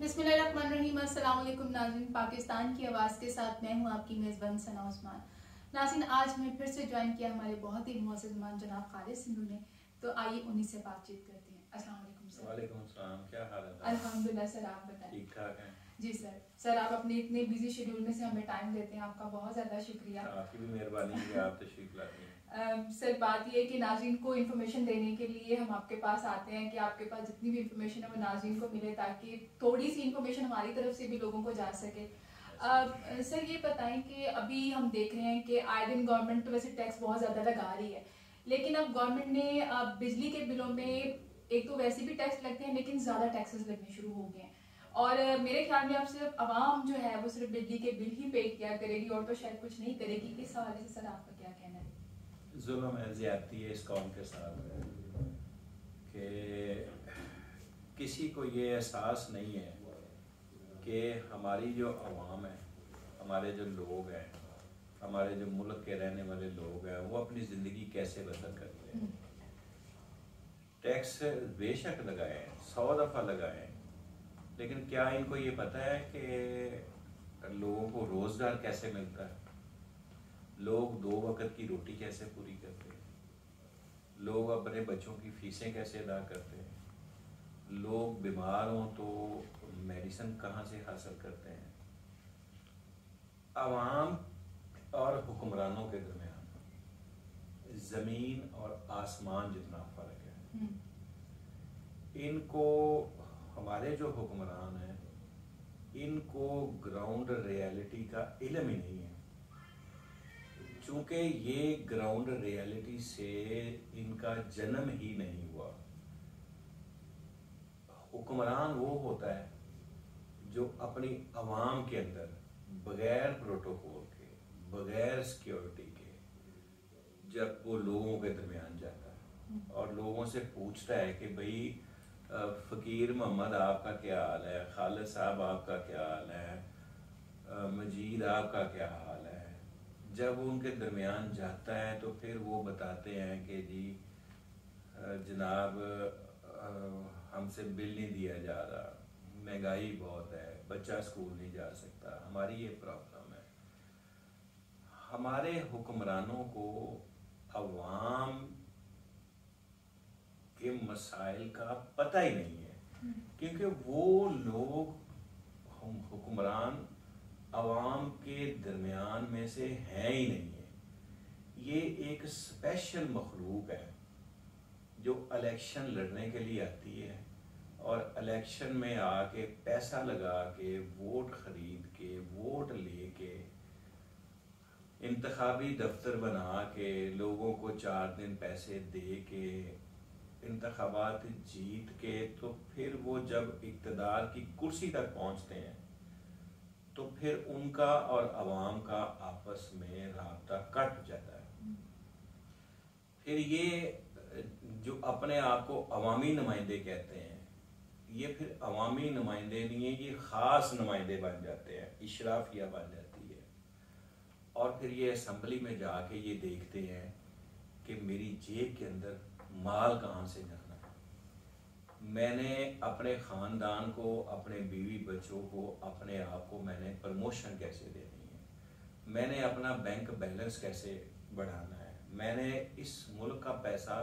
बिस्मिल्लाहिर्रहमानिर्रहीम। अस्सलाम वालेकुम नाज़रीन, पाकिस्तान की आवाज़ के साथ मैं हूँ आपकी मेज़बान सना उस्मान। नाज़रीन, आज हमें फिर से ज्वाइन किया हमारे बहुत ही मुअज़्ज़ज़ मेहमान जनाब खालिद सिंधू ने। तो आइए उन्हीं से बातचीत करते हैं। अस्सलाम वालेकुम सर। वालेकुम अस्सलाम, क्या हाल है? अल्हम्दुलिल्लाह सर, आप बताएं? ठीक ठाक है जी सर आप अपने इतने बिजी शेड्यूल में से हमें टाइम देते हैं, आपका बहुत ज़्यादा शुक्रिया। आपकी भी मेहरबानी कि आप तशरीफ लाती हैं। सर बात ये है कि नाज़रीन को इन्फॉर्मेशन देने के लिए हम आपके पास आते हैं कि आपके पास जितनी भी इन्फॉर्मेशन है वो नाज़रीन को मिले, ताकि थोड़ी सी इन्फॉर्मेशन हमारी तरफ से भी लोगों को जा सके। सर ये बताएं कि अभी हम देख रहे हैं कि आए दिन गवर्नमेंट तो वैसे टैक्स बहुत ज़्यादा लगा रही है, लेकिन अब गवर्नमेंट ने बिजली के बिलों में एक तो वैसे भी टैक्स लगते हैं, लेकिन ज़्यादा टैक्सेस लगने शुरू हो गए हैं। और मेरे ख्याल में अब सिर्फ आवाम जो है वो सिर्फ बिजली के बिल ही पे किया करेगी और तो शायद कुछ नहीं करेगी। इस हवाले से सर आपका क्या कहना है? जुल्म है, ज़्यादती है इस कौम के साथ कि किसी को ये एहसास नहीं है कि हमारी जो आवाम है, हमारे जो लोग हैं, हमारे जो मुल्क के रहने वाले लोग हैं, वो अपनी ज़िंदगी कैसे बसर करते हैं। टैक्स बेशक लगाए, 100 दफ़ा लगाए, लेकिन क्या इनको ये पता है कि लोगों को रोज़गार कैसे मिलता है, लोग 2 वक़्त की रोटी कैसे पूरी करते हैं, लोग अपने बच्चों की फ़ीसें कैसे अदा करते हैं, लोग बीमार हों तो मेडिसिन कहाँ से हासिल करते हैं। आवाम और हुक्मरानों के दरमियान ज़मीन और आसमान जितना फ़र्क है। इनको, हमारे जो हुक्मरान हैं, इनको ग्राउंड रियलिटी का इल्म ही नहीं है, चूँकि ये ग्राउंड रियलिटी से इनका जन्म ही नहीं हुआ। हुक्मरान वो होता है जो अपनी आवाम के अंदर बग़ैर प्रोटोकॉल के, बग़ैर सिक्योरिटी के, जब वो लोगों के दरमियान जाता है और लोगों से पूछता है कि भाई फ़कीर मोहम्मद आपका क्या हाल है, खालिद साहब आपका क्या हाल है, मजीद आपका क्या हाल है, जब उनके दरमियान जाता है तो फिर वो बताते हैं कि जी जनाब हमसे बिल नहीं दिया जा रहा, महंगाई बहुत है, बच्चा स्कूल नहीं जा सकता, हमारी ये प्रॉब्लम है। हमारे हुक्मरानों को अवाम के मसाइल का पता ही नहीं है, क्योंकि वो लोग, हम हुक्मरान अवाम के दरमियान में से हैं ही नहीं है। ये एक स्पेशल मखलूक है जो इलेक्शन लड़ने के लिए आती है और इलेक्शन में आके पैसा लगा के, वोट खरीद के, वोट लेके, इंतखाबी दफ्तर बना के, लोगों को 4 दिन पैसे दे के, इंतखाबात जीत के, तो फिर वो जब इक़्तिदार की कुर्सी तक पहुंचते हैं तो फिर उनका और अवाम का आपस में राब्ता कट जाता है। फिर ये जो अपने आप को अवामी नुमाइंदे कहते हैं, ये फिर अवामी नुमाइंदे नहीं है, ये ख़ास नुमाइंदे बन जाते हैं, इशराफिया बन जाती है। और फिर ये असम्बली में जाके ये देखते हैं कि मेरी जेब के अंदर माल कहाँ से जाना है, मैंने अपने ख़ानदान को, अपने बीवी बच्चों को, अपने आप को मैंने प्रमोशन कैसे देनी है, मैंने अपना बैंक बैलेंस कैसे बढ़ाना है, मैंने इस मुल्क का पैसा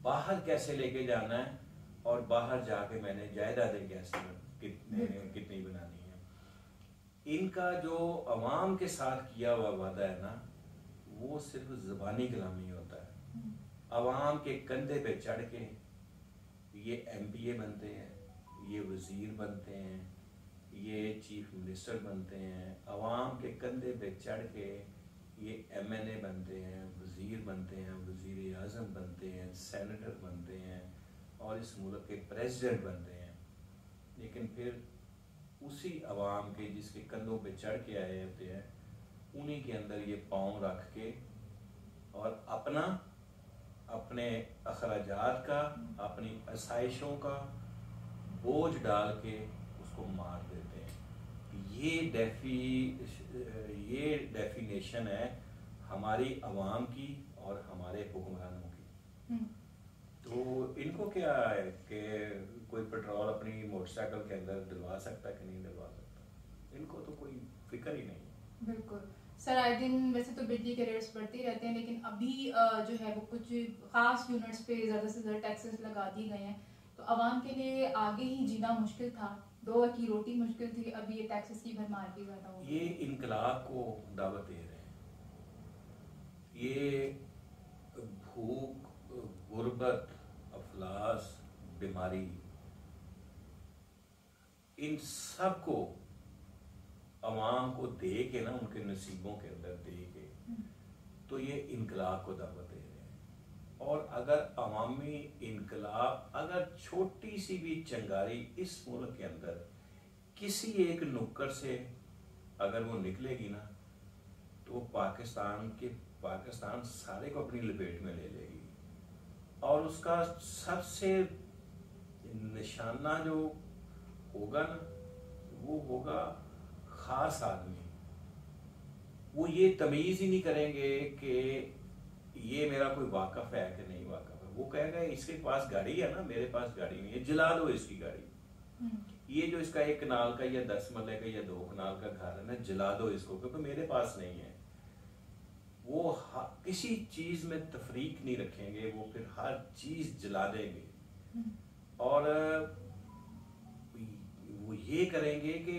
बाहर कैसे लेके जाना है और बाहर जाके मैंने जायदादें कैसे कितनी बनानी है। इनका जो अवाम के साथ किया हुआ वादा है ना, वो सिर्फ ज़बानी कलामी होता है। अवाम के कंधे पे चढ़ के ये MPA बनते हैं, ये वज़ीर बनते हैं, ये चीफ मिनिस्टर बनते हैं, अवाम के कंधे पे चढ़ के ये MNA बनते हैं, वज़ीर बनते हैं, वज़ीर आज़म बनते हैं, सेनेटर बनते हैं और इस मुल्क के प्रेसिडेंट बनते हैं। लेकिन फिर उसी अवाम के जिसके कंधों पे चढ़ के आए होते हैं, उन्हीं के अंदर ये पाँव रख के और अपने अखराजात का, अपनी आसाइशों का बोझ डाल के उसको मार देते हैं। ये डेफिनेशन है हमारी अवाम की और हमारे हुक्मरानों की। तो इनको क्या है कि कोई पेट्रोल अपनी मोटरसाइकिल के अंदर दिलवा सकता है कि नहीं दिलवा सकता, इनको तो कोई फिक्र ही नहीं। बिल्कुल सर, आए दिन वैसे तो बिजली के रेट्स बढ़ते ही रहते हैं, लेकिन अभी जो है वो कुछ खास यूनिट्स पे ज़्यादा से ज़्यादा टैक्सेस लगा दिए गए हैं, तो आवाम के लिए आगे ही जीना मुश्किल था, दो वक्त की रोटी मुश्किल थी, अभी ये टैक्सेस की भरमार भी ज़्यादा हो ये गई है। इनकलाब को दावत दे रहे हैं, ये भूख, गुर्बत, अफलास, बीमारी, इन सब को अवाम को दे के ना, उनके नसीबों के अंदर दे के, तो ये इनकलाब को दावत दे रहे हैं। और अगर अवामी इनकलाब, अगर छोटी सी भी चंगारी इस मुल्क के अंदर किसी एक नुक्कड़ से अगर वो निकलेगी ना, तो पाकिस्तान सारे को अपनी लपेट में ले लेगी। और उसका सबसे निशाना जो होगा ना, वो होगा खास आदमी। वो ये तमीज ही नहीं करेंगे कि ये मेरा कोई वाकफ है कि नहीं वाकफ है। वो कहेगा इसके पास गाड़ी है ना, मेरे पास गाड़ी नहीं है, जला दो इसकी गाड़ी। ये जो इसका 1 कनाल का या 10 मरले का या 2 कनाल का घर है ना, जला दो इसको, क्योंकि मेरे पास नहीं है। वो किसी चीज में तफरीक नहीं रखेंगे, वो फिर हर चीज जला देंगे। और वो ये करेंगे कि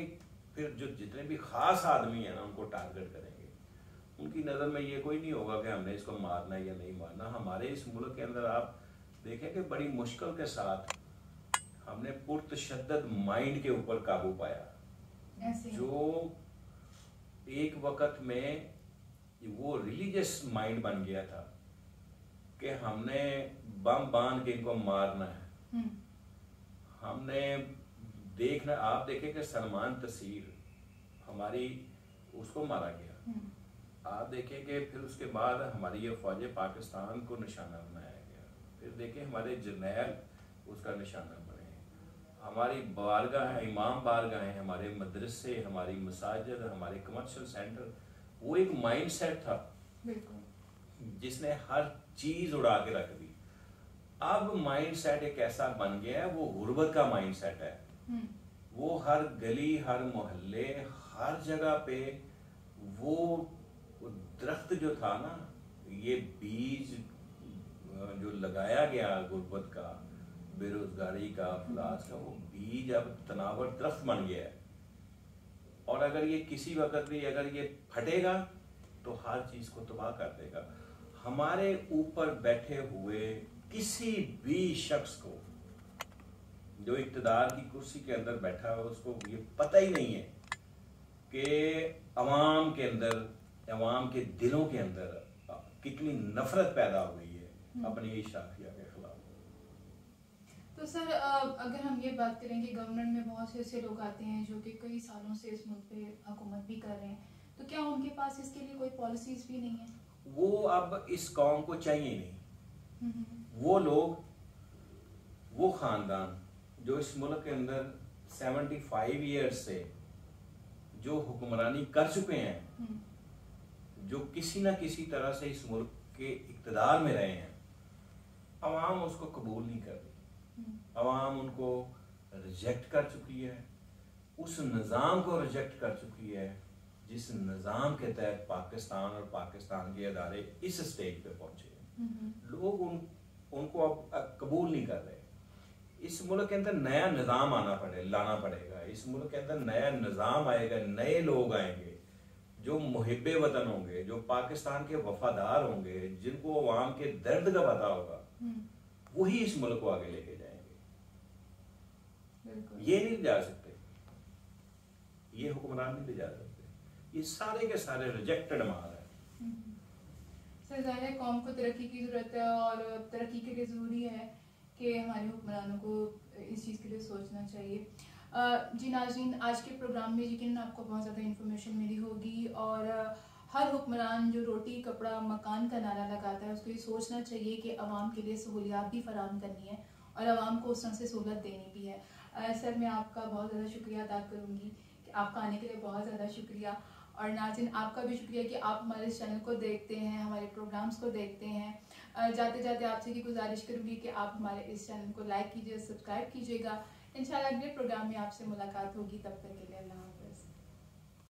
फिर जो जितने भी खास आदमी है ना, उनको टारगेट करेंगे। उनकी नज़र में ये कोई नहीं होगा कि हमने इसको मारना है या नहीं मारना। हमारे इस मुल्क के अंदर आप देखें कि बड़ी मुश्किल के साथ हमने पुरतशद्दद माइंड के ऊपर काबू पाया, जो एक वक्त में वो रिलीजियस माइंड बन गया था कि हमने बम बांध के इनको मारना है। हमने देखना, आप देखें कि सलमान तसीर हमारी उसको मारा गया। आप देखें कि फिर उसके बाद हमारी ये फौज पाकिस्तान को निशाना बनाया गया। फिर देखें हमारे जर्नैल उसका निशाना बने, हमारी बारगाह, इमाम बारगाहें, हमारे मदरसे, हमारी मसाजिद, हमारे कमर्शियल सेंटर, वो एक माइंड सेट था जिसने हर चीज उड़ा के रख दी। अब माइंड सेट एक ऐसा बन गया है, वो गुर्बत का माइंड सेट है। वो हर गली, हर मोहल्ले, हर जगह पे वो दरख्त जो था ना, ये बीज जो लगाया गया गुर्बत का, बेरोजगारी का, अफलास का, वो बीज अब तनावर दरख्त बन गया है। और अगर ये किसी वक्त भी अगर ये फटेगा तो हर चीज को तबाह कर देगा। हमारे ऊपर बैठे हुए किसी भी शख्स को जो इक़्तिदार की कुर्सी के अंदर बैठा है, उसको ये पता ही नहीं है कि अवाम के अंदर, अवाम के दिलों के अंदर कितनी नफरत पैदा हुई है अपनी इशाफिया के खिलाफ। तो सर, अगर हम ये बात करें कि गवर्नमेंट में बहुत से ऐसे लोग आते हैं जो कि कई सालों से इस मुल्क पे हुकूमत भी कर रहे हैं, तो क्या उनके पास इसके लिए कोई पॉलिसीज भी नहीं है? वो अब इस कौम को चाहिए नहीं। वो लोग, वो खानदान जो इस मुल्क के अंदर 75 ईयर्स से जो हुक्मरानी कर चुके हैं, जो किसी ना किसी तरह से इस मुल्क के इक़्तिदार में रहे हैं, अवाम उसको कबूल नहीं कर रही। अवाम उनको रिजेक्ट कर चुकी है, उस निज़ाम को रिजेक्ट कर चुकी है जिस निज़ाम के तहत पाकिस्तान और पाकिस्तान के अदारे इस स्टेज पे पहुंचे हैं। लोग उनको अब कबूल नहीं कर रहे। इस मुल्क के अंदर नया निज़ाम लाना पड़ेगा। इस मुल्क के अंदर नया निज़ाम आएगा, नए लोग आएंगे जो मुहिब्बे वतन होंगे, जो पाकिस्तान के वफादार होंगे, जिनको अवाम के दर्द का पता होगा, वही इस मुल्क को आगे लेके जाएंगे। ये नहीं जा सकते, ये हुक्मरान नहीं ले जा सकते, ये सारे के सारे रिजेक्टेड माल है। सर, ज़ाहिर है कौम को तरक्की की ज़रूरत है और तरक्की के लिए ज़रूरी है कि हमारे हुक्मरानों को इस चीज़ के लिए सोचना चाहिए। जी नाज़रीन, आज के प्रोग्राम में यकीनन आपको बहुत ज़्यादा इन्फॉर्मेशन मिली होगी और हर हुक्मरान जो रोटी कपड़ा मकान का नारा लगाता है, उसको ये सोचना चाहिए कि आवाम के लिए सहूलियात भी फराहम करनी है और आवाम को उस तरह से सहूलत देनी भी है। सर, मैं आपका बहुत ज़्यादा शुक्रिया अदा करूँगी कि आपका आने के लिए बहुत ज़्यादा शुक्रिया। और नाज़रीन, आपका भी शुक्रिया कि आप हमारे इस चैनल को देखते हैं, हमारे प्रोग्राम्स को देखते हैं। जाते जाते आपसे की गुजारिश करूंगी कि आप हमारे इस चैनल को लाइक कीजिए, सब्सक्राइब कीजिएगा। इंशाल्लाह अगले प्रोग्राम में आपसे मुलाकात होगी, तब तक के लिए अल्लाह।